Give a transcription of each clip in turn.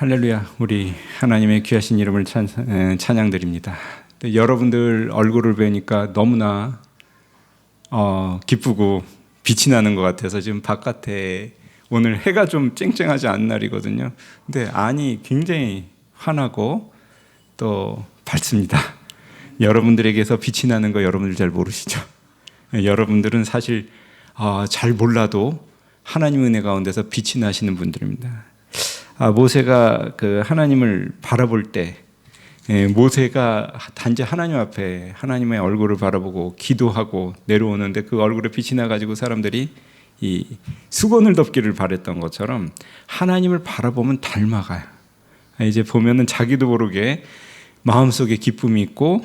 할렐루야. 우리 하나님의 귀하신 이름을 찬양드립니다. 여러분들 얼굴을 뵈니까 너무나 기쁘고 빛이 나는 것 같아서 지금 바깥에 오늘 해가 좀 쨍쨍하지 않은 날이거든요. 근데 안이 굉장히 환하고 또 밝습니다. 여러분들에게서 빛이 나는 거 여러분들 잘 모르시죠? 여러분들은 사실 잘 몰라도 하나님 은혜 가운데서 빛이 나시는 분들입니다. 모세가 그 하나님을 바라볼 때 모세가 단지 하나님 앞에 하나님의 얼굴을 바라보고 기도하고 내려오는데 그 얼굴에 빛이 나가지고 사람들이 이 수건을 덮기를 바랬던 것처럼 하나님을 바라보면 닮아가요. 이제 보면은 자기도 모르게 마음속에 기쁨이 있고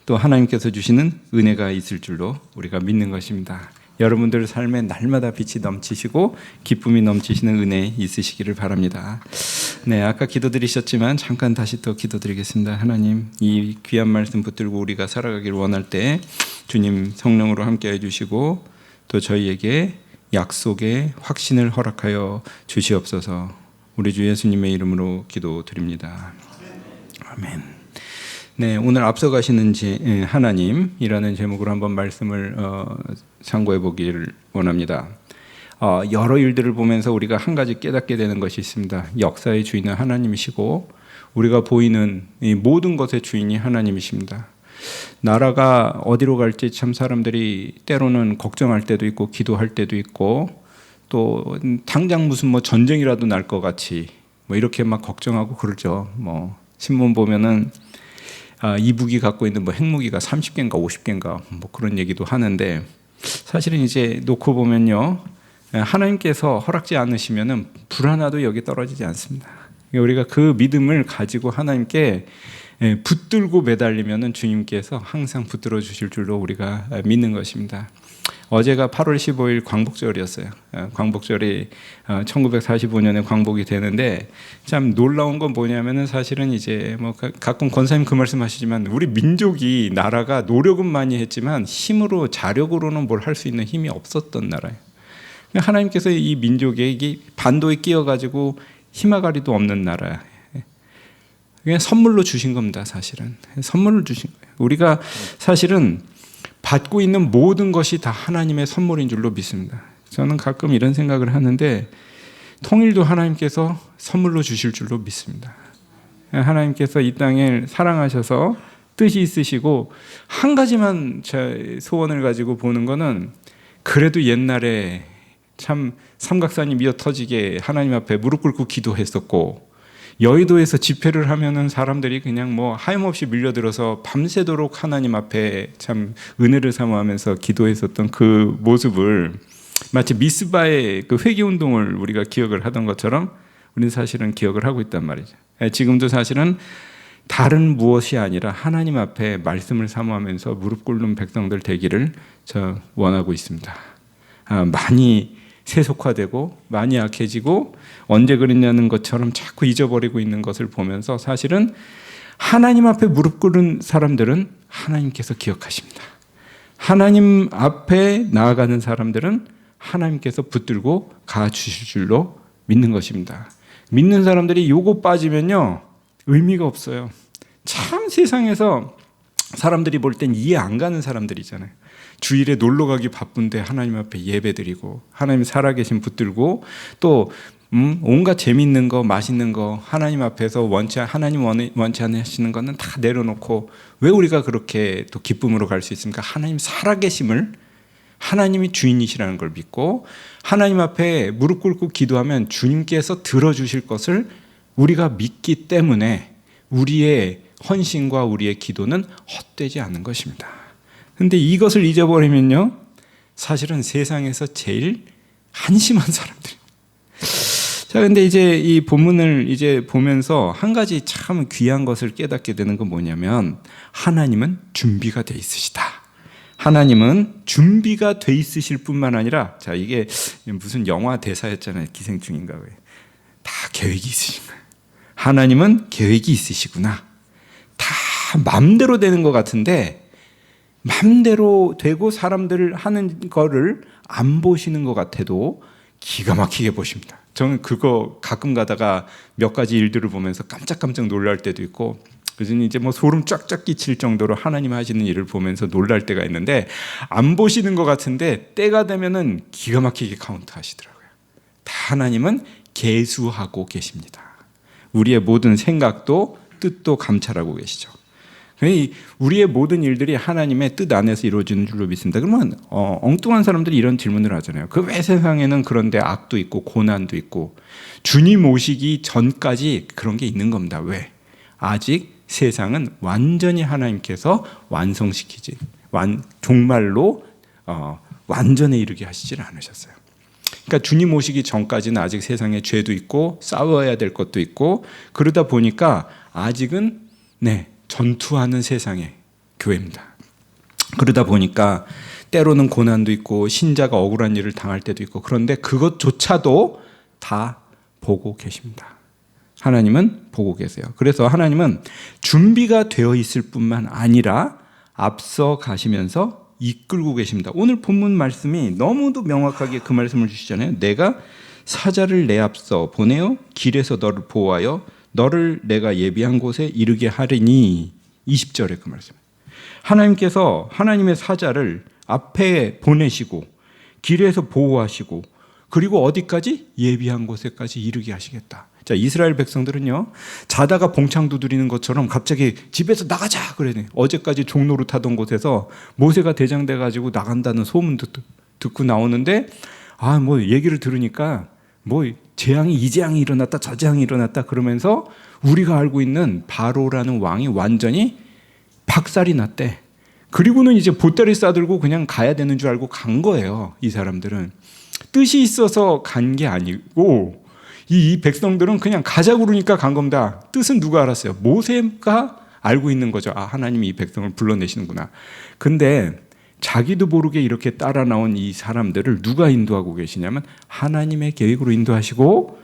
또 하나님께서 주시는 은혜가 있을 줄로 우리가 믿는 것입니다. 여러분들 삶에 날마다 빛이 넘치시고 기쁨이 넘치시는 은혜 있으시기를 바랍니다. 네, 아까 기도드리셨지만 잠깐 다시 또 기도드리겠습니다. 하나님, 이 귀한 말씀 붙들고 우리가 살아가기를 원할 때 주님 성령으로 함께 해주시고 또 저희에게 약속의 확신을 허락하여 주시옵소서. 우리 주 예수님의 이름으로 기도드립니다. 아멘. 네, 오늘 앞서가시는 하나님이라는 제목으로 한번 말씀을 참고해 보기를 원합니다. 여러 일들을 보면서 우리가 한 가지 깨닫게 되는 것이 있습니다. 역사의 주인은 하나님이시고 우리가 보이는 이 모든 것의 주인이 하나님이십니다. 나라가 어디로 갈지 참 사람들이 때로는 걱정할 때도 있고 기도할 때도 있고 또 당장 무슨 전쟁이라도 날 것 같이 이렇게 막 걱정하고 그러죠. 신문 보면은 이북이 갖고 있는 핵무기가 30개인가 50개인가 그런 얘기도 하는데 사실은 이제 놓고 보면요, 하나님께서 허락지 않으시면은 불 하나도 여기 떨어지지 않습니다. 우리가 그 믿음을 가지고 하나님께 붙들고 매달리면은 주님께서 항상 붙들어 주실 줄로 우리가 믿는 것입니다. 어제가 8월 15일 광복절이었어요. 광복절이 1945년에 광복이 되는데 참 놀라운 건 뭐냐면은 사실은 이제 가끔 권사님 그 말씀 하시지만 우리 민족이 나라가 노력은 많이 했지만 힘으로 자력으로는 뭘 할 수 있는 힘이 없었던 나라예요. 하나님께서 이 민족에게 반도에 끼어가지고 힘아가리도 없는 나라예요. 그냥 선물로 주신 겁니다. 사실은 선물로 주신 거예요. 우리가 사실은 받고 있는 모든 것이 다 하나님의 선물인 줄로 믿습니다. 저는 가끔 이런 생각을 하는데 통일도 하나님께서 선물로 주실 줄로 믿습니다. 하나님께서 이 땅을 사랑하셔서 뜻이 있으시고 한 가지만 제 소원을 가지고 보는 거는 그래도 옛날에 참 삼각산이 미어 터지게 하나님 앞에 무릎 꿇고 기도했었고 여의도에서 집회를 하면은 사람들이 그냥 하염없이 밀려들어서 밤새도록 하나님 앞에 참 은혜를 사모하면서 기도했었던 그 모습을 마치 미스바의 그 회개 운동을 우리가 기억을 하던 것처럼 우리는 사실은 기억을 하고 있단 말이죠. 지금도 사실은 다른 무엇이 아니라 하나님 앞에 말씀을 사모하면서 무릎 꿇는 백성들 되기를 저 원하고 있습니다. 많이 세속화되고 많이 약해지고 언제 그랬냐는 것처럼 자꾸 잊어버리고 있는 것을 보면서 사실은 하나님 앞에 무릎 꿇은 사람들은 하나님께서 기억하십니다. 하나님 앞에 나아가는 사람들은 하나님께서 붙들고 가주실 줄로 믿는 것입니다. 믿는 사람들이 요거 빠지면요 의미가 없어요. 참 세상에서 사람들이 볼 땐 이해 안 가는 사람들이잖아요. 주일에 놀러 가기 바쁜데 하나님 앞에 예배드리고 하나님 살아계신 붙들고 또 온갖 재밌는 거 맛있는 거 하나님 앞에서 하나님 원치 않으시는 거는 다 내려놓고 왜 우리가 그렇게 또 기쁨으로 갈 수 있습니까? 하나님 살아계심을 하나님이 주인이시라는 걸 믿고 하나님 앞에 무릎 꿇고 기도하면 주님께서 들어주실 것을 우리가 믿기 때문에 우리의 헌신과 우리의 기도는 헛되지 않은 것입니다. 근데 이것을 잊어버리면요 사실은 세상에서 제일 한심한 사람들. 자, 근데 이제 이 본문을 이제 보면서 한 가지 참 귀한 것을 깨닫게 되는 건 뭐냐면 하나님은 준비가 돼 있으시다. 하나님은 준비가 돼 있으실 뿐만 아니라 자 이게 무슨 영화 대사였잖아요. 기생충인가 왜. 다 계획이 있으신 거예요. 하나님은 계획이 있으시구나. 다 마음대로 되는 것 같은데 맘대로 되고 사람들 하는 거를 안 보시는 것 같아도 기가 막히게 보십니다. 저는 그거 가끔 가다가 몇 가지 일들을 보면서 깜짝깜짝 놀랄 때도 있고, 그래서 이제 뭐 소름 쫙쫙 끼칠 정도로 하나님 하시는 일을 보면서 놀랄 때가 있는데, 안 보시는 것 같은데 때가 되면은 기가 막히게 카운트 하시더라고요. 다 하나님은 계수하고 계십니다. 우리의 모든 생각도 뜻도 감찰하고 계시죠. 우리의 모든 일들이 하나님의 뜻 안에서 이루어지는 줄로 믿습니다. 그러면 엉뚱한 사람들이 이런 질문을 하잖아요. 그 왜 세상에는 그런데 악도 있고 고난도 있고, 주님 오시기 전까지 그런 게 있는 겁니다. 왜? 아직 세상은 완전히 하나님께서 완성시키지, 종말로 완전에 이르게 하시질 않으셨어요. 그러니까 주님 오시기 전까지는 아직 세상에 죄도 있고 싸워야 될 것도 있고, 그러다 보니까 아직은 전투하는 세상의 교회입니다. 그러다 보니까 때로는 고난도 있고 신자가 억울한 일을 당할 때도 있고, 그런데 그것조차도 다 보고 계십니다. 하나님은 보고 계세요. 그래서 하나님은 준비가 되어 있을 뿐만 아니라 앞서 가시면서 이끌고 계십니다. 오늘 본문 말씀이 너무도 명확하게 그 말씀을 주시잖아요. 내가 사자를 내 앞서 보내어 길에서 너를 보호하여 너를 내가 예비한 곳에 이르게 하리니. 20절에 그 말씀. 하나님께서 하나님의 사자를 앞에 보내시고 길에서 보호하시고, 그리고 어디까지? 예비한 곳에까지 이르게 하시겠다. 자, 이스라엘 백성들은요, 자다가 봉창 두드리는 것처럼 갑자기 집에서 나가자 그러네. 어제까지 종로로 타던 곳에서 모세가 대장돼 가지고 나간다는 소문 듣고 나오는데, 뭐 얘기를 들으니까 뭐 재앙이, 이 재앙이 일어났다 저 재앙이 일어났다 그러면서 우리가 알고 있는 바로라는 왕이 완전히 박살이 났대. 그리고는 이제 보따리 싸들고 그냥 가야 되는 줄 알고 간 거예요. 이 사람들은 뜻이 있어서 간 게 아니고, 이 백성들은 그냥 가자고 그러니까 간 겁니다. 뜻은 누가 알았어요? 모세가 알고 있는 거죠. 하나님이 이 백성을 불러내시는구나. 근데 자기도 모르게 이렇게 따라 나온 이 사람들을 누가 인도하고 계시냐면 하나님의 계획으로 인도하시고,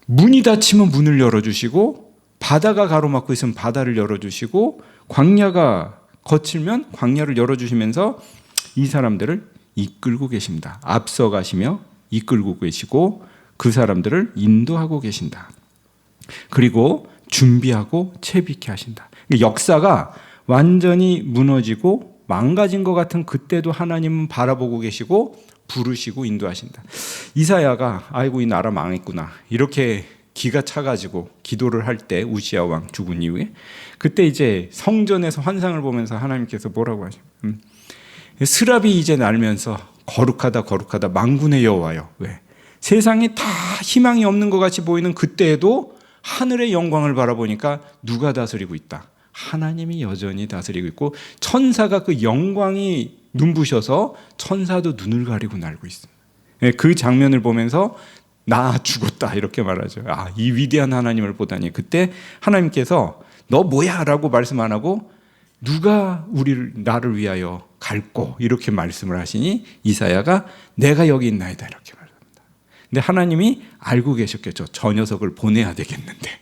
문이 닫히면 문을 열어주시고, 바다가 가로막고 있으면 바다를 열어주시고, 광야가 거칠면 광야를 열어주시면서 이 사람들을 이끌고 계십니다. 앞서 가시며 이끌고 계시고 그 사람들을 인도하고 계신다. 그리고 준비하고 채비케 하신다. 역사가 완전히 무너지고 망가진 것 같은 그때도 하나님은 바라보고 계시고 부르시고 인도하신다. 이사야가 아이고 이 나라 망했구나 이렇게 기가 차가지고 기도를 할 때, 우시야 왕 죽은 이후에 그때 이제 성전에서 환상을 보면서 하나님께서 뭐라고 하죠? 스랍이 이제 날면서 거룩하다 거룩하다 만군의 여호와여. 왜? 세상에 다 희망이 없는 것 같이 보이는 그때에도 하늘의 영광을 바라보니까 누가 다스리고 있다? 하나님이 여전히 다스리고 있고, 천사가 그 영광이 눈부셔서 천사도 눈을 가리고 날고 있습니다. 그 장면을 보면서 나 죽었다 이렇게 말하죠. 이 위대한 하나님을 보다니. 그때 하나님께서 너 뭐야? 라고 말씀 안 하고 누가 나를 위하여 갈고 이렇게 말씀을 하시니 이사야가 내가 여기 있나이다 이렇게 말합니다. 근데 하나님이 알고 계셨겠죠. 저 녀석을 보내야 되겠는데,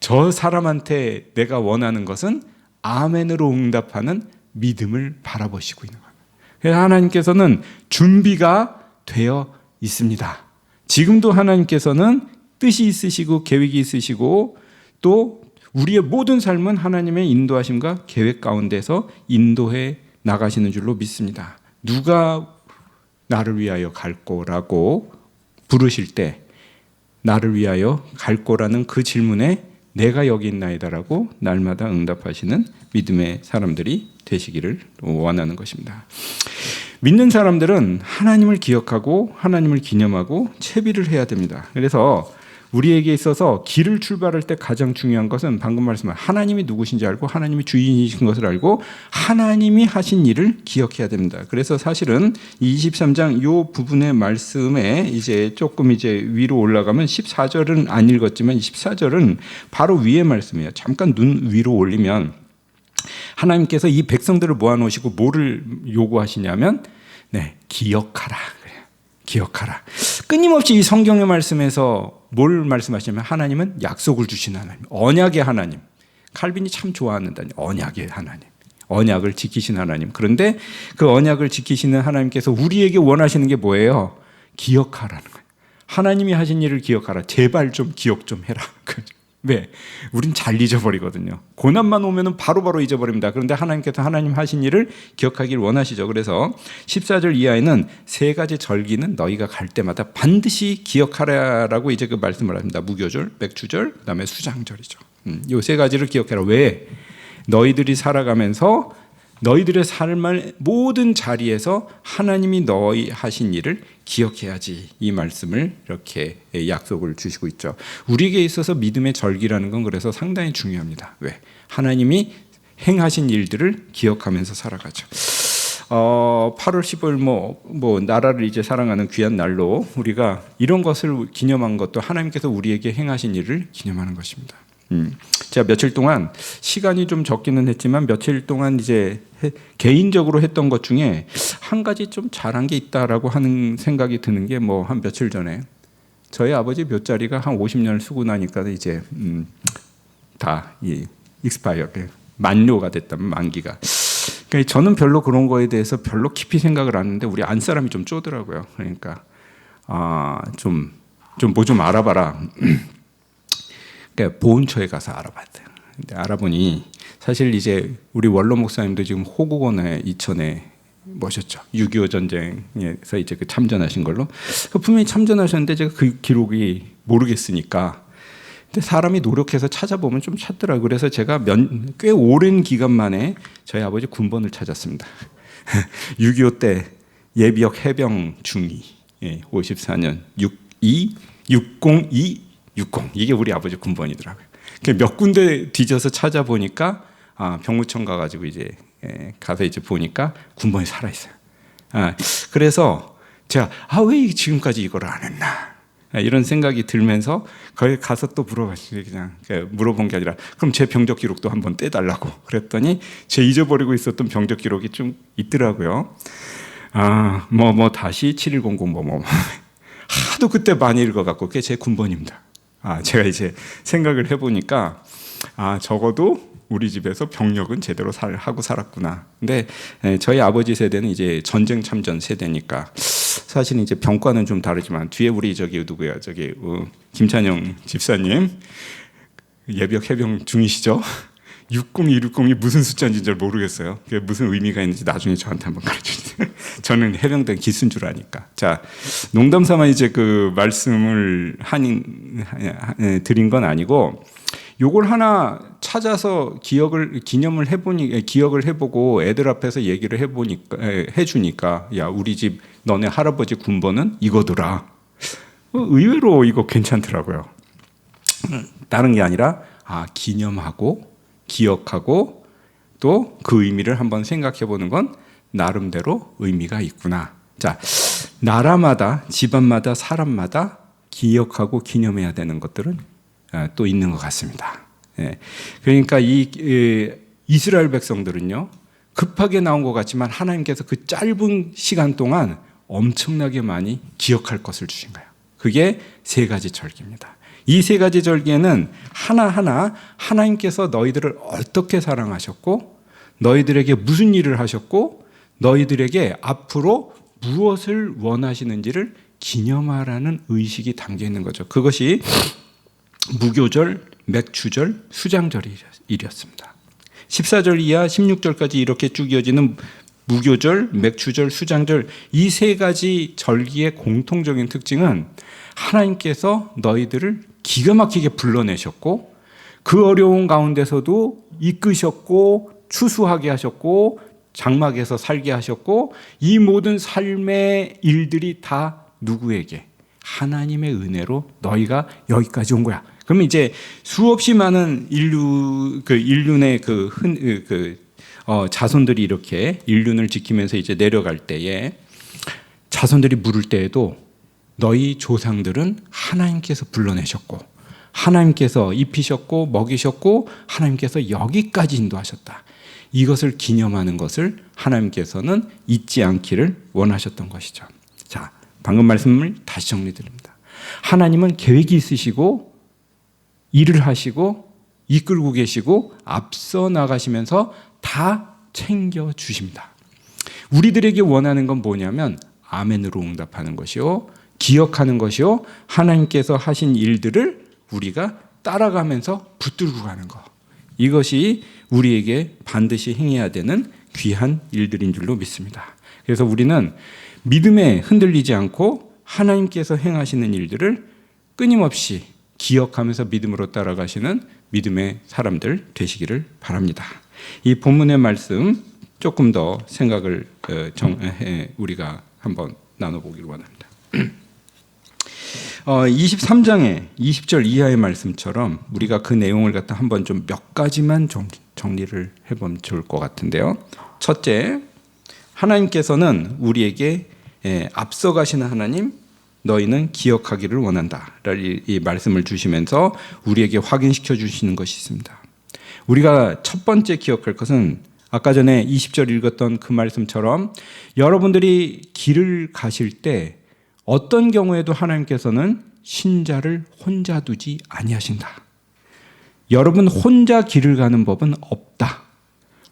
저 사람한테 내가 원하는 것은 아멘으로 응답하는 믿음을 바라보시고 있는 겁니다. 그래서 하나님께서는 준비가 되어 있습니다. 지금도 하나님께서는 뜻이 있으시고 계획이 있으시고, 또 우리의 모든 삶은 하나님의 인도하심과 계획 가운데서 인도해 나가시는 줄로 믿습니다. 누가 나를 위하여 갈 거라고 부르실 때 나를 위하여 갈 거라는 그 질문에 내가 여기 있나이다라고 날마다 응답하시는 믿음의 사람들이 되시기를 원하는 것입니다. 믿는 사람들은 하나님을 기억하고 하나님을 기념하고 채비를 해야 됩니다. 그래서 우리에게 있어서 길을 출발할 때 가장 중요한 것은 방금 말씀한 하나님이 누구신지 알고 하나님이 주인이신 것을 알고 하나님이 하신 일을 기억해야 됩니다. 그래서 사실은 이 23장 이 부분의 말씀에 이제 조금 이제 위로 올라가면 14절은 안 읽었지만 14절은 바로 위의 말씀이에요. 잠깐 눈 위로 올리면 하나님께서 이 백성들을 모아놓으시고 뭐를 요구하시냐면 기억하라. 기억하라. 끊임없이 이 성경의 말씀에서 뭘 말씀하시냐면 하나님은 약속을 주신 하나님, 언약의 하나님. 칼빈이 참 좋아하는다. 언약의 하나님, 언약을 지키신 하나님. 그런데 그 언약을 지키시는 하나님께서 우리에게 원하시는 게 뭐예요? 기억하라는 거예요. 하나님이 하신 일을 기억하라. 제발 좀 기억 좀 해라. 왜? 우린 잘 잊어버리거든요. 고난만 오면은 바로바로 잊어버립니다. 그런데 하나님께서 하나님 하신 일을 기억하길 원하시죠. 그래서 14절 이하에는 세 가지 절기는 너희가 갈 때마다 반드시 기억하라라고 이제 그 말씀을 합니다. 무교절, 맥주절, 그다음에 수장절이죠. 이 세 가지를 기억해라. 왜? 너희들이 살아가면서 너희들의 삶의 모든 자리에서 하나님이 너희 하신 일을 기억해야지, 이 말씀을 이렇게 약속을 주시고 있죠. 우리에게 있어서 믿음의 절기라는 건 그래서 상당히 중요합니다. 왜? 하나님이 행하신 일들을 기억하면서 살아가죠. 8월 15일 뭐 나라를 이제 사랑하는 귀한 날로 우리가 이런 것을 기념한 것도 하나님께서 우리에게 행하신 일을 기념하는 것입니다. 제가 며칠 동안 시간이 좀 적기는 했지만 며칠 동안 이제 개인적으로 했던 것 중에 한 가지 좀 잘한 게 있다라고 하는 생각이 드는 게 뭐 한 며칠 전에 저희 아버지 묘자리가 한 50년을 쓰고 나니까 이제 다 익스파이어 만료가 됐다면 만기가. 그러니까 저는 별로 그런 거에 대해서 별로 깊이 생각을 안 했는데 우리 안 사람이 좀 쪼더라고요. 그러니까 좀 뭐 좀 알아봐라. 그러니까 보훈처에 가서 알아봤대요. 근데 알아보니 사실 이제 우리 원로 목사님도 지금 호국원에 이천에 모셨죠. 6.25 전쟁에서 이제 그 참전하신 걸로. 분명히 참전하셨는데 제가 그 기록이 모르겠으니까. 근데 사람이 노력해서 찾아보면 좀 찾더라고요. 그래서 제가 꽤 오랜 기간 만에 저희 아버지 군번을 찾았습니다. 6.25 때 예비역 해병 중위, 54년 602 60 이게 우리 아버지 군번이더라고요. 몇 군데 뒤져서 찾아보니까 병무청 가가지고 이제 가서 이제 보니까 군번이 살아 있어요. 그래서 제가 왜 지금까지 이걸 안 했나 이런 생각이 들면서 거기 가서 또 물어봤어요. 그냥 물어본 게 아니라 그럼 제 병적 기록도 한번 떼달라고 그랬더니 제 잊어버리고 있었던 병적 기록이 좀 있더라고요. 다시 7100 하도 그때 많이 읽어갖고 그게 제 군번입니다. 제가 이제 생각을 해보니까 적어도 우리 집에서 병력은 제대로 하고 살았구나. 근데 저희 아버지 세대는 이제 전쟁 참전 세대니까 사실 이제 병과는 좀 다르지만 뒤에 우리 누구야 김찬영 집사님 예비역 해병 중이시죠? 60260이 무슨 숫자인지 잘 모르겠어요. 그게 무슨 의미가 있는지 나중에 저한테 한번 가르쳐주세요. 저는 해병대 기수인 줄 아니까. 자, 농담 삼아 이제 그 말씀을 드린 건 아니고 요걸 하나 찾아서 기억을 해보고 애들 앞에서 얘기를 해주니까 야, 우리 집 너네 할아버지 군번은 이거더라. 의외로 이거 괜찮더라고요. 다른 게 아니라 기념하고 기억하고 또 그 의미를 한번 생각해 보는 건 나름대로 의미가 있구나. 자, 나라마다 집안마다 사람마다 기억하고 기념해야 되는 것들은 또 있는 것 같습니다. 그러니까 이스라엘 백성들은요 급하게 나온 것 같지만 하나님께서 그 짧은 시간 동안 엄청나게 많이 기억할 것을 주신 거예요. 그게 세 가지 절기입니다. 이 세 가지 절기에는 하나하나 하나님께서 너희들을 어떻게 사랑하셨고 너희들에게 무슨 일을 하셨고 너희들에게 앞으로 무엇을 원하시는지를 기념하라는 의식이 담겨 있는 거죠. 그것이 무교절, 맥주절, 수장절이었습니다. 14절 이하 16절까지 이렇게 쭉 이어지는 무교절, 맥주절, 수장절 이 세 가지 절기의 공통적인 특징은 하나님께서 너희들을 기가 막히게 불러내셨고 그 어려운 가운데서도 이끄셨고 추수하게 하셨고 장막에서 살게 하셨고 이 모든 삶의 일들이 다 누구에게? 하나님의 은혜로 너희가 여기까지 온 거야. 그럼 이제 수없이 많은 인륜의 자손들이 이렇게 인륜을 지키면서 이제 내려갈 때에 자손들이 물을 때에도 너희 조상들은 하나님께서 불러내셨고 하나님께서 입히셨고 먹이셨고 하나님께서 여기까지 인도하셨다. 이것을 기념하는 것을 하나님께서는 잊지 않기를 원하셨던 것이죠. 자, 방금 말씀을 다시 정리드립니다. 하나님은 계획이 있으시고 일을 하시고 이끌고 계시고 앞서 나가시면서 다 챙겨주십니다. 우리들에게 원하는 건 뭐냐면 아멘으로 응답하는 것이요 기억하는 것이요, 하나님께서 하신 일들을 우리가 따라가면서 붙들고 가는 것, 이것이 우리에게 반드시 행해야 되는 귀한 일들인 줄로 믿습니다. 그래서 우리는 믿음에 흔들리지 않고 하나님께서 행하시는 일들을 끊임없이 기억하면서 믿음으로 따라가시는 믿음의 사람들 되시기를 바랍니다. 이 본문의 말씀 조금 더 생각을 우리가 한번 나눠보기를 원합니다. 23장의 20절 이하의 말씀처럼 우리가 그 내용을 갖다 한번 좀 몇 가지만 정리를 해보면 좋을 것 같은데요. 첫째, 하나님께서는 우리에게 앞서가시는 하나님, 너희는 기억하기를 원한다 라는 이 말씀을 주시면서 우리에게 확인시켜 주시는 것이 있습니다. 우리가 첫 번째 기억할 것은 아까 전에 20절 읽었던 그 말씀처럼 여러분들이 길을 가실 때 어떤 경우에도 하나님께서는 신자를 혼자 두지 아니하신다. 여러분 혼자 길을 가는 법은 없다.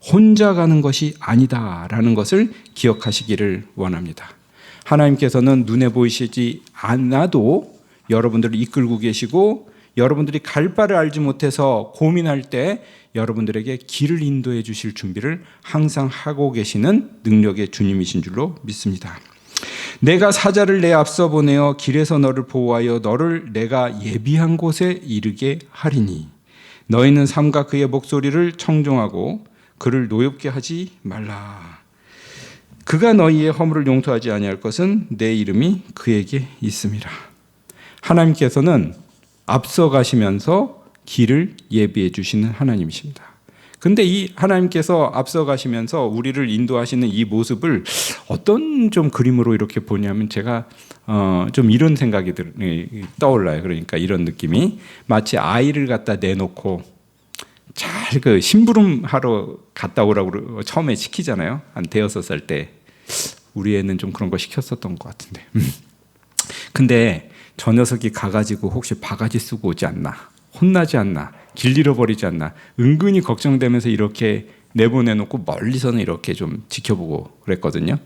혼자 가는 것이 아니다라는 것을 기억하시기를 원합니다. 하나님께서는 눈에 보이시지 않아도 여러분들을 이끌고 계시고, 여러분들이 갈 바를 알지 못해서 고민할 때 여러분들에게 길을 인도해 주실 준비를 항상 하고 계시는 능력의 주님이신 줄로 믿습니다. 내가 사자를 내 앞서 보내어 길에서 너를 보호하여 너를 내가 예비한 곳에 이르게 하리니 너희는 삼가 그의 목소리를 청종하고 그를 노엽게 하지 말라. 그가 너희의 허물을 용서하지 아니할 것은 내 이름이 그에게 있음이라. 하나님께서는 앞서 가시면서 길을 예비해 주시는 하나님이십니다. 근데 이 하나님께서 앞서 가시면서 우리를 인도하시는 이 모습을 어떤 좀 그림으로 이렇게 보냐면, 제가 좀 이런 생각이 떠올라요. 그러니까 이런 느낌이 마치 아이를 갖다 내놓고 잘 그 심부름하러 갔다 오라고 처음에 시키잖아요. 한 5살 때 우리 애는 좀 그런 거 시켰었던 것 같은데. 근데 저 녀석이 가가지고 혹시 바가지 쓰고 오지 않나, 혼나지 않나, 길 잃어버리지 않나 은근히 걱정되면서 이렇게 내보내놓고 멀리서는 이렇게 좀 지켜보고 그랬거든요.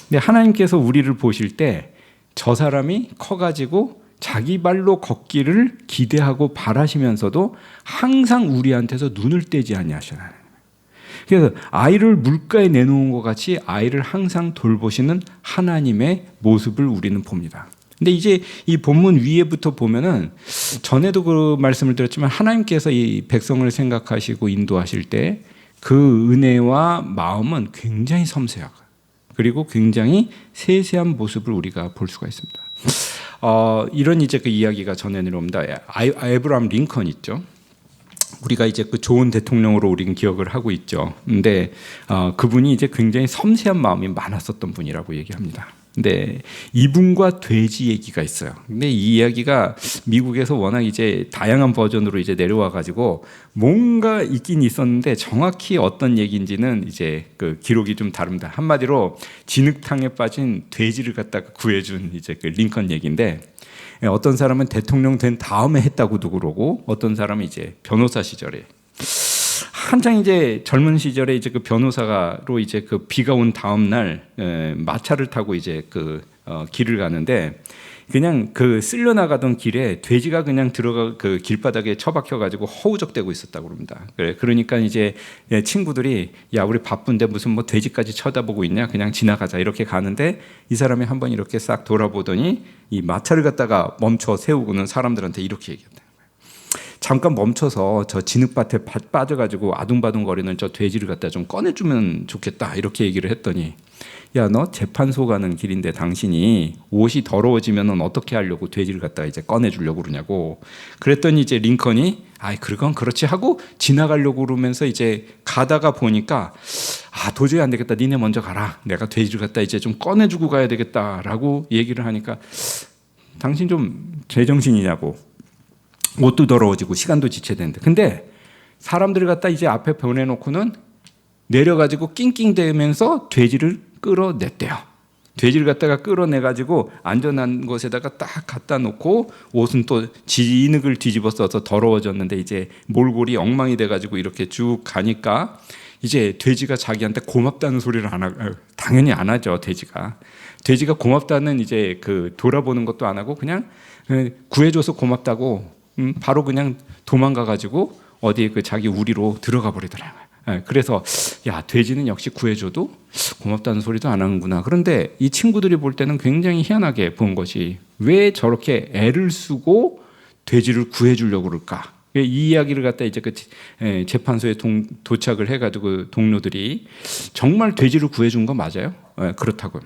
근데 하나님께서 우리를 보실 때 저 사람이 커가지고 자기 발로 걷기를 기대하고 바라시면서도 항상 우리한테서 눈을 떼지 아니하시나요. 그래서 아이를 물가에 내놓은 것 같이 아이를 항상 돌보시는 하나님의 모습을 우리는 봅니다. 근데 이제 이 본문 위에부터 보면은, 전에도 그 말씀을 드렸지만 하나님께서 이 백성을 생각하시고 인도하실 때 그 은혜와 마음은 굉장히 섬세하고 그리고 굉장히 세세한 모습을 우리가 볼 수가 있습니다. 이런 이제 그 이야기가 전해 내려옵니다. 아브라함 링컨 있죠. 우리가 이제 그 좋은 대통령으로 우리는 기억을 하고 있죠. 근데 그분이 이제 굉장히 섬세한 마음이 많았었던 분이라고 얘기합니다. 근데 이분과 돼지 얘기가 있어요. 근데 이 이야기가 미국에서 워낙 이제 다양한 버전으로 이제 내려와 가지고 뭔가 있긴 있었는데 정확히 어떤 얘기인지는 이제 그 기록이 좀 다릅니다. 한마디로 진흙탕에 빠진 돼지를 갖다가 구해준 이제 그 링컨 얘기인데, 어떤 사람은 대통령 된 다음에 했다고도 그러고, 어떤 사람은 이제 변호사 시절에 한창 이제 젊은 시절에 이제 그 변호사로 이제 그 비가 온 다음 날 마차를 타고 이제 그 길을 가는데, 그냥 그 쓸려 나가던 길에 돼지가 그냥 들어가 그 길바닥에 처박혀 가지고 허우적대고 있었다고 그럽니다. 그러니까 이제 친구들이 야, 우리 바쁜데 무슨 뭐 돼지까지 쳐다보고 있냐, 그냥 지나가자 이렇게 가는데, 이 사람이 한번 이렇게 싹 돌아보더니 이 마차를 갖다가 멈춰 세우고는 사람들한테 이렇게 얘기했다. 잠깐 멈춰서 저 진흙밭에 빠져가지고 아둥바둥거리는 저 돼지를 갖다 좀 꺼내주면 좋겠다 이렇게 얘기를 했더니, 야, 너 재판소 가는 길인데 당신이 옷이 더러워지면 어떻게 하려고 돼지를 갖다가 이제 꺼내주려고 그러냐고. 그랬더니 이제 링컨이 아이 그건 그렇지 하고 지나가려고 그러면서 이제 가다가 보니까 도저히 안 되겠다, 니네 먼저 가라, 내가 돼지를 갖다 이제 좀 꺼내주고 가야 되겠다라고 얘기를 하니까, 당신 좀 제정신이냐고, 옷도 더러워지고 시간도 지체되는데. 근데 사람들을 갖다 이제 앞에 보내놓고는 내려가지고 낑낑대면서 돼지를 끌어냈대요. 돼지를 갖다가 끌어내가지고 안전한 곳에다가 딱 갖다 놓고, 옷은 또 진흙을 뒤집어 써서 더러워졌는데 이제 몰골이 엉망이 돼가지고 이렇게 쭉 가니까 이제 돼지가 자기한테 고맙다는 소리를 당연히 안 하죠. 돼지가 돼지가 고맙다는 이제 그 돌아보는 것도 안 하고 그냥 구해줘서 고맙다고 바로 그냥 도망가가지고 어디 그 자기 우리로 들어가 버리더라고요. 그래서 야, 돼지는 역시 구해줘도 고맙다는 소리도 안 하는구나. 그런데 이 친구들이 볼 때는 굉장히 희한하게 본 것이 왜 저렇게 애를 쓰고 돼지를 구해주려고 그럴까? 이 이야기를 갖다 이제 그 재판소에 도착을 해가지고 동료들이 정말 돼지를 구해준 거 맞아요? 그렇다고요.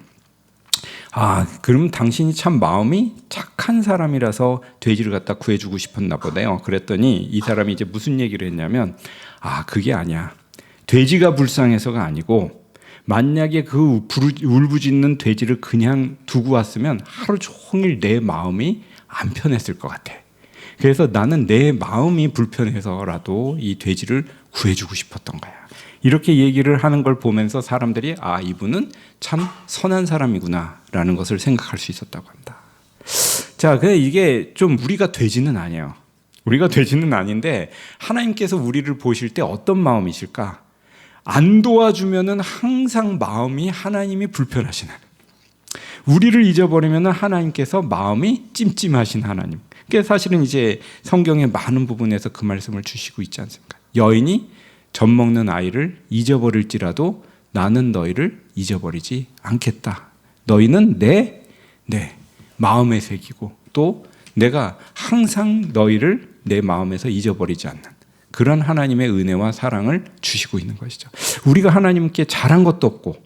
아, 그럼 당신이 참 마음이 착한 사람이라서 돼지를 갖다 구해주고 싶었나 보네요. 그랬더니 이 사람이 이제 무슨 얘기를 했냐면, 아, 그게 아니야. 돼지가 불쌍해서가 아니고 만약에 그 울부짖는 돼지를 그냥 두고 왔으면 하루 종일 내 마음이 안 편했을 것 같아. 그래서 나는 내 마음이 불편해서라도 이 돼지를 구해주고 싶었던 거야. 이렇게 얘기를 하는 걸 보면서 사람들이 아, 이분은 참 선한 사람이구나 라는 것을 생각할 수 있었다고 합니다. 자, 근데 이게 좀 우리가 돼지는 아니에요. 우리가 돼지는 아닌데 하나님께서 우리를 보실 때 어떤 마음이실까? 안 도와주면은 항상 마음이 하나님이 불편하시는, 우리를 잊어버리면은 하나님께서 마음이 찜찜하신 하나님. 그게 사실은 이제 성경의 많은 부분에서 그 말씀을 주시고 있지 않습니까? 여인이 젖 먹는 아이를 잊어버릴지라도 나는 너희를 잊어버리지 않겠다. 너희는 내 마음에 새기고 또 내가 항상 너희를 내 마음에서 잊어버리지 않는 그런 하나님의 은혜와 사랑을 주시고 있는 것이죠. 우리가 하나님께 잘한 것도 없고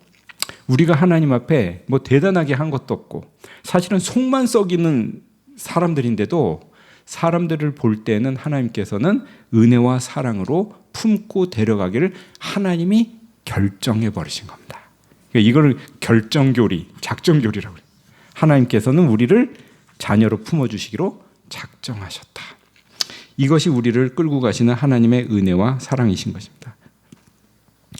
우리가 하나님 앞에 뭐 대단하게 한 것도 없고 사실은 속만 썩이는 사람들인데도 사람들을 볼 때는 하나님께서는 은혜와 사랑으로 품고 데려가기를 하나님이 결정해 버리신 겁니다. 이걸 결정교리, 작정교리라고 해요. 하나님께서는 우리를 자녀로 품어주시기로 작정하셨다. 이것이 우리를 끌고 가시는 하나님의 은혜와 사랑이신 것입니다.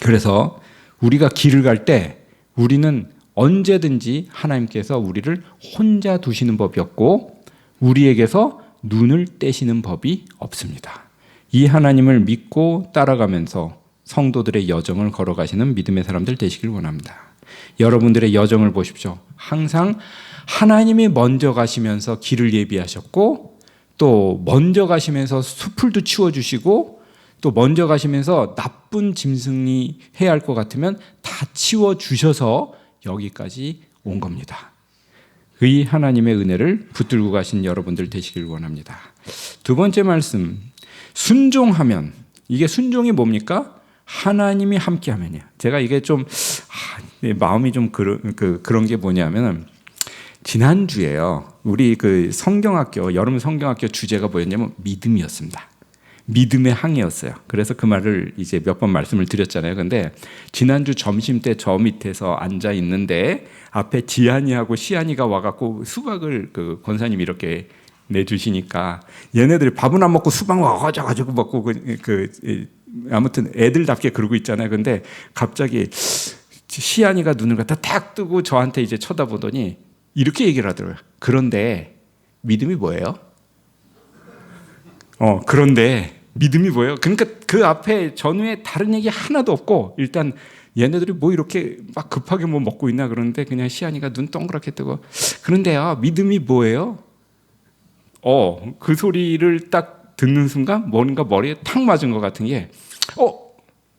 그래서 우리가 길을 갈 때 우리는 언제든지 하나님께서 우리를 혼자 두시는 법이 없고 우리에게서 눈을 떼시는 법이 없습니다. 이 하나님을 믿고 따라가면서 성도들의 여정을 걸어가시는 믿음의 사람들 되시길 원합니다. 여러분들의 여정을 보십시오. 항상 하나님이 먼저 가시면서 길을 예비하셨고 또 먼저 가시면서 수풀도 치워주시고 또 먼저 가시면서 나쁜 짐승이 해야 할 것 같으면 다 치워주셔서 여기까지 온 겁니다. 이 하나님의 은혜를 붙들고 가신 여러분들 되시길 원합니다. 두 번째 말씀, 순종하면, 이게 순종이 뭡니까? 하나님이 함께 하면이야. 제가 이게 좀 마음이 좀 그런 게 뭐냐면 지난주에요. 우리 그 성경학교, 여름 성경학교 주제가 뭐였냐면 믿음이었습니다. 믿음의 항이었어요. 그래서 그 말을 이제 몇 번 말씀을 드렸잖아요. 근데 지난주 점심 때 저 밑에서 앉아 있는데 앞에 지한이하고 시한이가 와갖고 수박을 그 권사님이 이렇게 내주시니까 얘네들이 밥은 안 먹고 수박 와가지고 먹고 아무튼 애들답게 그러고 있잖아요. 근데 갑자기 시한이가 눈을 갖다 탁 뜨고 저한테 이제 쳐다보더니 이렇게 얘기를 하더라고요. 그런데 믿음이 뭐예요? 그런데 믿음이 뭐예요? 그러니까 그 앞에 전후에 다른 얘기 하나도 없고 일단 얘네들이 뭐 이렇게 막 급하게 뭐 먹고 있나 그러는데 그냥 시안이가 눈 동그랗게 뜨고 그런데요, 믿음이 뭐예요? 그 소리를 딱 듣는 순간 뭔가 머리에 탁 맞은 것 같은 게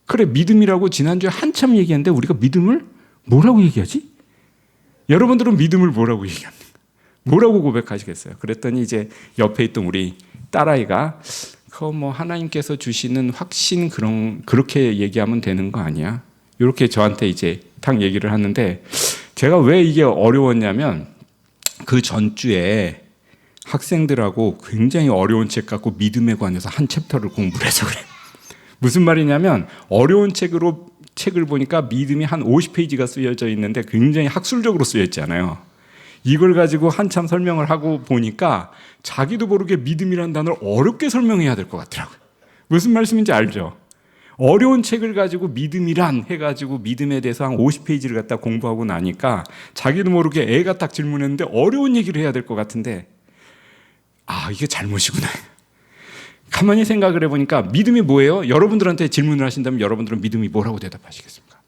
그래, 믿음이라고 지난주에 한참 얘기했는데 우리가 믿음을 뭐라고 얘기하지? 여러분들은 믿음을 뭐라고 얘기합니까? 뭐라고 고백하시겠어요? 그랬더니 이제 옆에 있던 우리 딸아이가 뭐 하나님께서 주시는 확신 그렇게 얘기하면 되는 거 아니야? 이렇게 저한테 이제 딱 얘기를 하는데 제가 왜 이게 어려웠냐면 그 전주에 학생들하고 굉장히 어려운 책 갖고 믿음에 관해서 한 챕터를 공부를 해서 그래. 무슨 말이냐면 어려운 책을 보니까 믿음이 한 50페이지가 쓰여져 있는데 굉장히 학술적으로 쓰여 있잖아요. 이걸 가지고 한참 설명을 하고 보니까 자기도 모르게 믿음이라는 단어를 어렵게 설명해야 될 것 같더라고요. 무슨 말씀인지 알죠? 어려운 책을 가지고 믿음이란 해가지고 믿음에 대해서 한 50페이지를 갖다 공부하고 나니까 자기도 모르게 애가 딱 질문했는데 어려운 얘기를 해야 될 것 같은데 이게 잘못이구나. 가만히 생각을 해보니까 믿음이 뭐예요? 여러분들한테 질문을 하신다면 여러분들은 믿음이 뭐라고 대답하시겠습니까?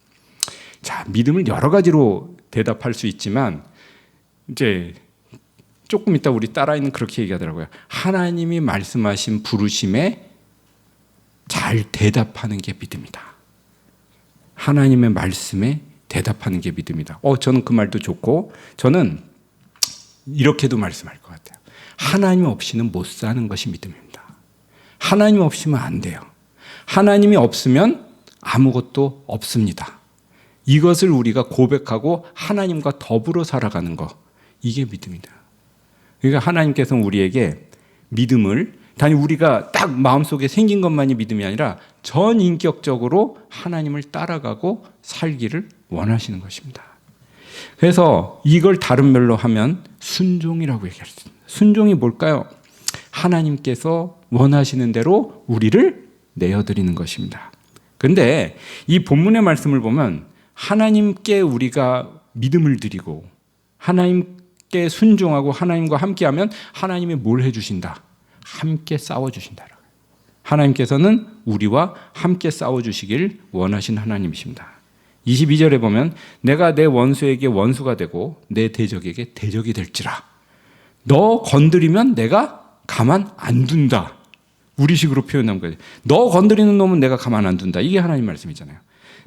자, 믿음을 여러 가지로 대답할 수 있지만 이제 조금 이따 우리 딸아이는 그렇게 얘기하더라고요. 하나님이 말씀하신 부르심에 잘 대답하는 게 믿음이다. 하나님의 말씀에 대답하는 게 믿음이다. 저는 그 말도 좋고, 저는 이렇게도 말씀할 것 같아요. 하나님 없이는 못 사는 것이 믿음입니다. 하나님 없이면 안 돼요. 하나님이 없으면 아무것도 없습니다. 이것을 우리가 고백하고 하나님과 더불어 살아가는 것, 이게 믿음이다. 그러니까 하나님께서는 우리에게 믿음을 단지 우리가 딱 마음속에 생긴 것만이 믿음이 아니라 전인격적으로 하나님을 따라가고 살기를 원하시는 것입니다. 그래서 이걸 다른 말로 하면 순종이라고 얘기할 수 있습니다. 순종이 뭘까요? 하나님께서 원하시는 대로 우리를 내어드리는 것입니다. 그런데 이 본문의 말씀을 보면 하나님께 우리가 믿음을 드리고 하나님께 순종하고 하나님과 함께하면 하나님이 뭘 해주신다? 함께 싸워주신다. 하나님께서는 우리와 함께 싸워주시길 원하신 하나님이십니다. 22절에 보면 내가 내 원수에게 원수가 되고 내 대적에게 대적이 될지라. 너 건드리면 내가 가만 안 둔다. 우리식으로 표현한 거예요. 너 건드리는 놈은 내가 가만 안 둔다. 이게 하나님 말씀이잖아요.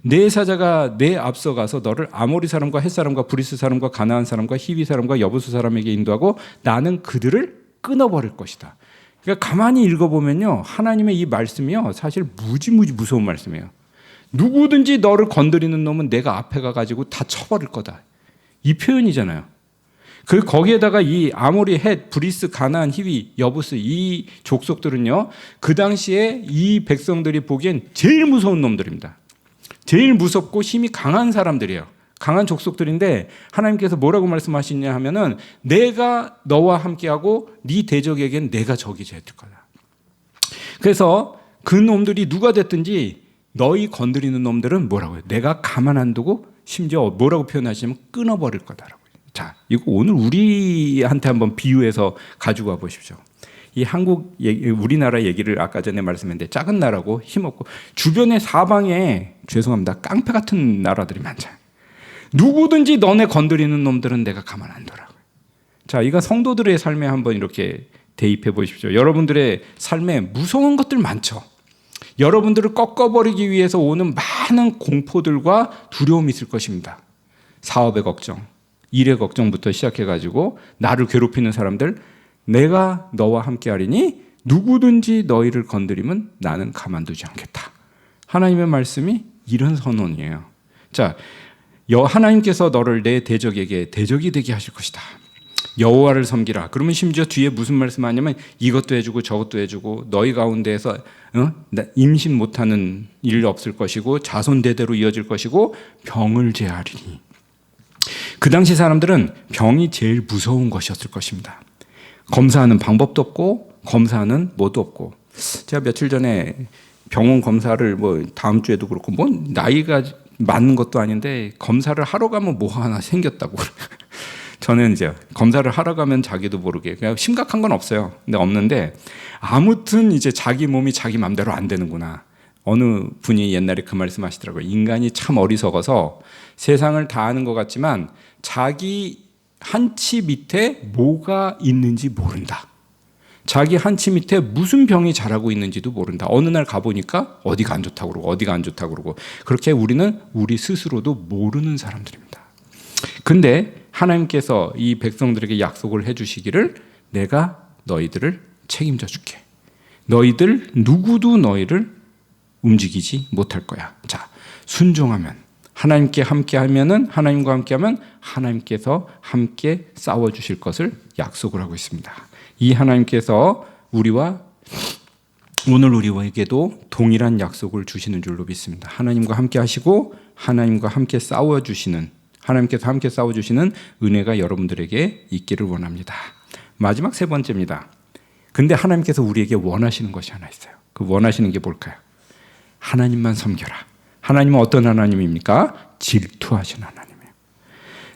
내 사자가 내 앞서 가서 너를 아모리 사람과 헷 사람과 브리스 사람과 가나안 사람과 히비 사람과 여부수 사람에게 인도하고 나는 그들을 끊어버릴 것이다. 그러니까 가만히 읽어보면요, 하나님의 이 말씀이요, 사실 무지무지 무서운 말씀이에요. 누구든지 너를 건드리는 놈은 내가 앞에 가가지고 다 쳐버릴 거다. 이 표현이잖아요. 거기에다가 이 아모리, 헷, 브리스, 가나안, 히위, 여부스 이 족속들은요, 그 당시에 이 백성들이 보기엔 제일 무서운 놈들입니다. 제일 무섭고 힘이 강한 사람들이에요. 강한 족속들인데 하나님께서 뭐라고 말씀하시냐 하면은 내가 너와 함께하고 네 대적에겐 내가 적이 될 거다. 그래서 그 놈들이 누가 됐든지 너희 건드리는 놈들은 뭐라고 해요? 내가 가만 안 두고 심지어 뭐라고 표현하시냐면 끊어버릴 거다라고. 자, 이거 오늘 우리한테 한번 비유해서 가지고 와 보십시오. 이 한국 우리나라 얘기를 아까 전에 말씀했는데 작은 나라고 힘없고 주변에 사방에 죄송합니다 깡패 같은 나라들이 많잖아요. 누구든지 너네 건드리는 놈들은 내가 가만 안 둬라고요. 자, 이건 성도들의 삶에 한번 이렇게 대입해 보십시오. 여러분들의 삶에 무서운 것들 많죠. 여러분들을 꺾어버리기 위해서 오는 많은 공포들과 두려움이 있을 것입니다. 사업의 걱정, 일의 걱정부터 시작해가지고 나를 괴롭히는 사람들, 내가 너와 함께하리니 누구든지 너희를 건드리면 나는 가만두지 않겠다. 하나님의 말씀이 이런 선언이에요. 자, 하나님께서 너를 내 대적에게 대적이 되게 하실 것이다. 여호와를 섬기라. 그러면 심지어 뒤에 무슨 말씀하냐면 이것도 해주고 저것도 해주고 너희 가운데에서 임신 못하는 일 없을 것이고 자손 대대로 이어질 것이고 병을 제하리니. 그 당시 사람들은 병이 제일 무서운 것이었을 것입니다. 검사하는 방법도 없고 검사하는 뭐도 없고. 제가 며칠 전에 병원 검사를 다음 주에도 그렇고 나이가 맞는 것도 아닌데 검사를 하러 가면 뭐 하나 생겼다고. 저는 이제 검사를 하러 가면 자기도 모르게 그냥 심각한 건 없어요. 근데 없는데 아무튼 이제 자기 몸이 자기 맘대로 안 되는구나. 어느 분이 옛날에 그 말씀하시더라고요. 인간이 참 어리석어서 세상을 다 아는 것 같지만 자기 한치 밑에 뭐가 있는지 모른다. 자기 한치 밑에 무슨 병이 자라고 있는지도 모른다. 어느 날 가보니까 어디가 안 좋다고 그러고 어디가 안 좋다고 그러고 그렇게 우리는 우리 스스로도 모르는 사람들입니다. 근데 하나님께서 이 백성들에게 약속을 해주시기를 내가 너희들을 책임져 줄게. 너희들 누구도 너희를 움직이지 못할 거야. 자, 순종하면 하나님께 함께하면은 하나님과 함께하면 하나님께서 함께 싸워주실 것을 약속을 하고 있습니다. 이 하나님께서 오늘 우리에게도 동일한 약속을 주시는 줄로 믿습니다. 하나님과 함께 하시고 하나님과 함께 싸워주시는 하나님께서 함께 싸워주시는 은혜가 여러분들에게 있기를 원합니다. 마지막 세 번째입니다. 근데 하나님께서 우리에게 원하시는 것이 하나 있어요. 그 원하시는 게 뭘까요? 하나님만 섬겨라. 하나님은 어떤 하나님입니까? 질투하시는 하나님이에요.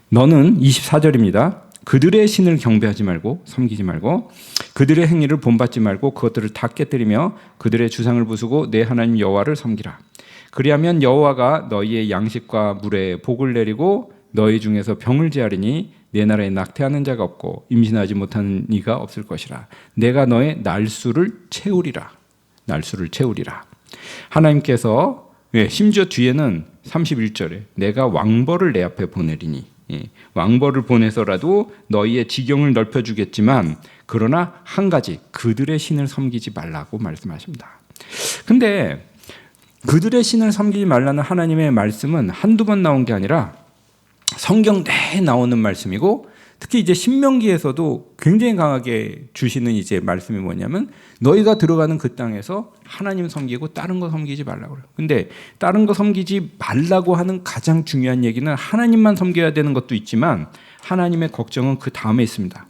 너는 24절입니다. 그들의 신을 경배하지 말고 섬기지 말고 그들의 행위를 본받지 말고 그것들을 다 깨뜨리며 그들의 주상을 부수고 내 하나님 여호와를 섬기라. 그리하면 여호와가 너희의 양식과 물에 복을 내리고 너희 중에서 병을 제하리니 내 나라에 낙태하는 자가 없고 임신하지 못하는 이가 없을 것이라. 내가 너의 날수를 채우리라. 날수를 채우리라. 하나님께서 심지어 뒤에는 31절에 내가 왕벌을 내 앞에 보내리니, 왕벌을 보내서라도 너희의 지경을 넓혀주겠지만 그러나 한 가지, 그들의 신을 섬기지 말라고 말씀하십니다. 근데 그들의 신을 섬기지 말라는 하나님의 말씀은 한두 번 나온 게 아니라 성경 내에 나오는 말씀이고, 특히 이제 신명기에서도 굉장히 강하게 주시는 이제 말씀이 뭐냐면 너희가 들어가는 그 땅에서 하나님 섬기고 다른 거 섬기지 말라고 그래요. 근데 다른 거 섬기지 말라고 하는 가장 중요한 얘기는 하나님만 섬겨야 되는 것도 있지만 하나님의 걱정은 그 다음에 있습니다.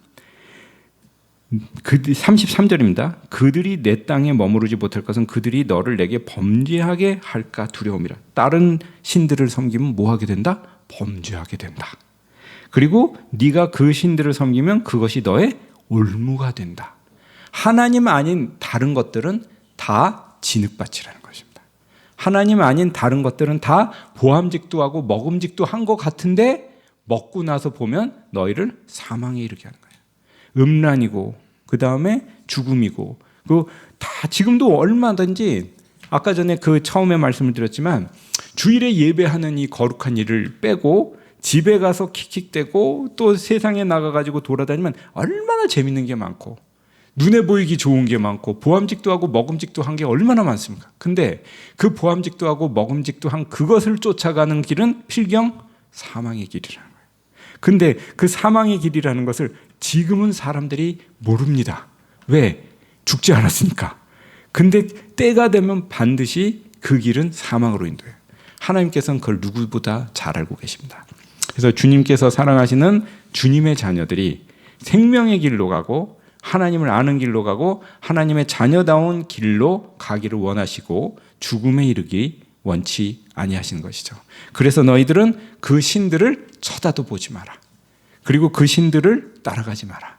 33절입니다. 그들이 내 땅에 머무르지 못할 것은 그들이 너를 내게 범죄하게 할까 두려움이라. 다른 신들을 섬기면 뭐 하게 된다? 범죄하게 된다. 그리고 네가 그 신들을 섬기면 그것이 너의 올무가 된다. 하나님 아닌 다른 것들은 다 진흙밭이라는 것입니다. 하나님 아닌 다른 것들은 다 보암직도 하고 먹음직도 한 것 같은데 먹고 나서 보면 너희를 사망에 이르게 하는 거예요. 음란이고 그 다음에 죽음이고 그 다 지금도 얼마든지 아까 전에 그 처음에 말씀을 드렸지만 주일에 예배하는 이 거룩한 일을 빼고 집에 가서 킥킥대고 또 세상에 나가가지고 돌아다니면 얼마나 재밌는 게 많고 눈에 보이기 좋은 게 많고 보암직도 하고 먹음직도 한 게 얼마나 많습니까? 근데 그 보암직도 하고 먹음직도 한 그것을 쫓아가는 길은 필경 사망의 길이라는 거예요. 근데 그 사망의 길이라는 것을 지금은 사람들이 모릅니다. 왜? 죽지 않았으니까. 근데 때가 되면 반드시 그 길은 사망으로 인도해요. 하나님께서는 그걸 누구보다 잘 알고 계십니다. 그래서 주님께서 사랑하시는 주님의 자녀들이 생명의 길로 가고 하나님을 아는 길로 가고 하나님의 자녀다운 길로 가기를 원하시고 죽음에 이르기 원치 아니하시는 것이죠. 그래서 너희들은 그 신들을 쳐다도 보지 마라. 그리고 그 신들을 따라가지 마라.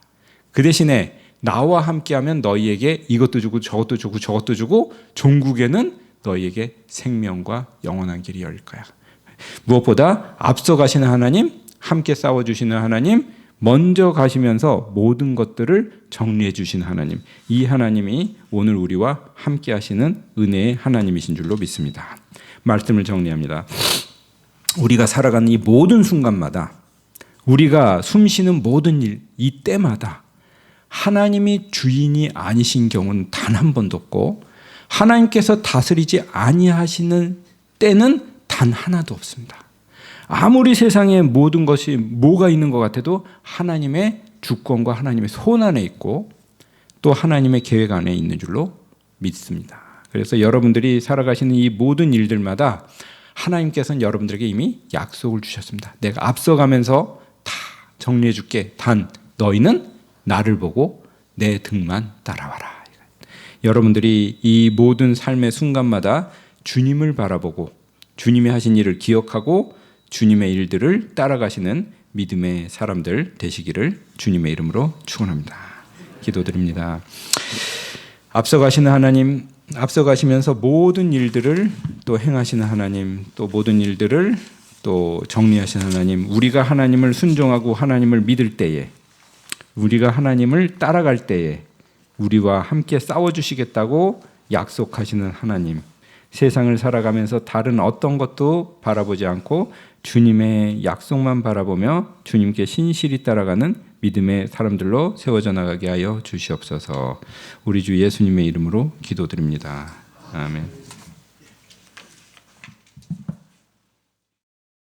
그 대신에 나와 함께하면 너희에게 이것도 주고 저것도 주고 저것도 주고 종국에는 너희에게 생명과 영원한 길이 열릴 거야. 무엇보다 앞서 가시는 하나님, 함께 싸워주시는 하나님, 먼저 가시면서 모든 것들을 정리해 주시는 하나님, 이 하나님이 오늘 우리와 함께 하시는 은혜의 하나님이신 줄로 믿습니다. 말씀을 정리합니다. 우리가 살아가는 이 모든 순간마다, 우리가 숨쉬는 모든 일, 이 때마다 하나님이 주인이 아니신 경우는 단 한 번도 없고 하나님께서 다스리지 아니하시는 때는 단 하나도 없습니다. 아무리 세상에 모든 것이 뭐가 있는 것 같아도 하나님의 주권과 하나님의 손 안에 있고 또 하나님의 계획 안에 있는 줄로 믿습니다. 그래서 여러분들이 살아가시는 이 모든 일들마다 하나님께서는 여러분들에게 이미 약속을 주셨습니다. 내가 앞서가면서 다 정리해 줄게. 단 너희는 나를 보고 내 등만 따라와라. 여러분들이 이 모든 삶의 순간마다 주님을 바라보고 주님이 하신 일을 기억하고 주님의 일들을 따라가시는 믿음의 사람들 되시기를 주님의 이름으로 축원합니다. 기도드립니다. 앞서가시는 하나님, 앞서가시면서 모든 일들을 또 행하시는 하나님, 또 모든 일들을 또 정리하시는 하나님, 우리가 하나님을 순종하고 하나님을 믿을 때에, 우리가 하나님을 따라갈 때에 우리와 함께 싸워주시겠다고 약속하시는 하나님, 세상을 살아가면서 다른 어떤 것도 바라보지 않고 주님의 약속만 바라보며 주님께 신실히 따라가는 믿음의 사람들로 세워져 나가게 하여 주시옵소서. 우리 주 예수님의 이름으로 기도드립니다. 아멘.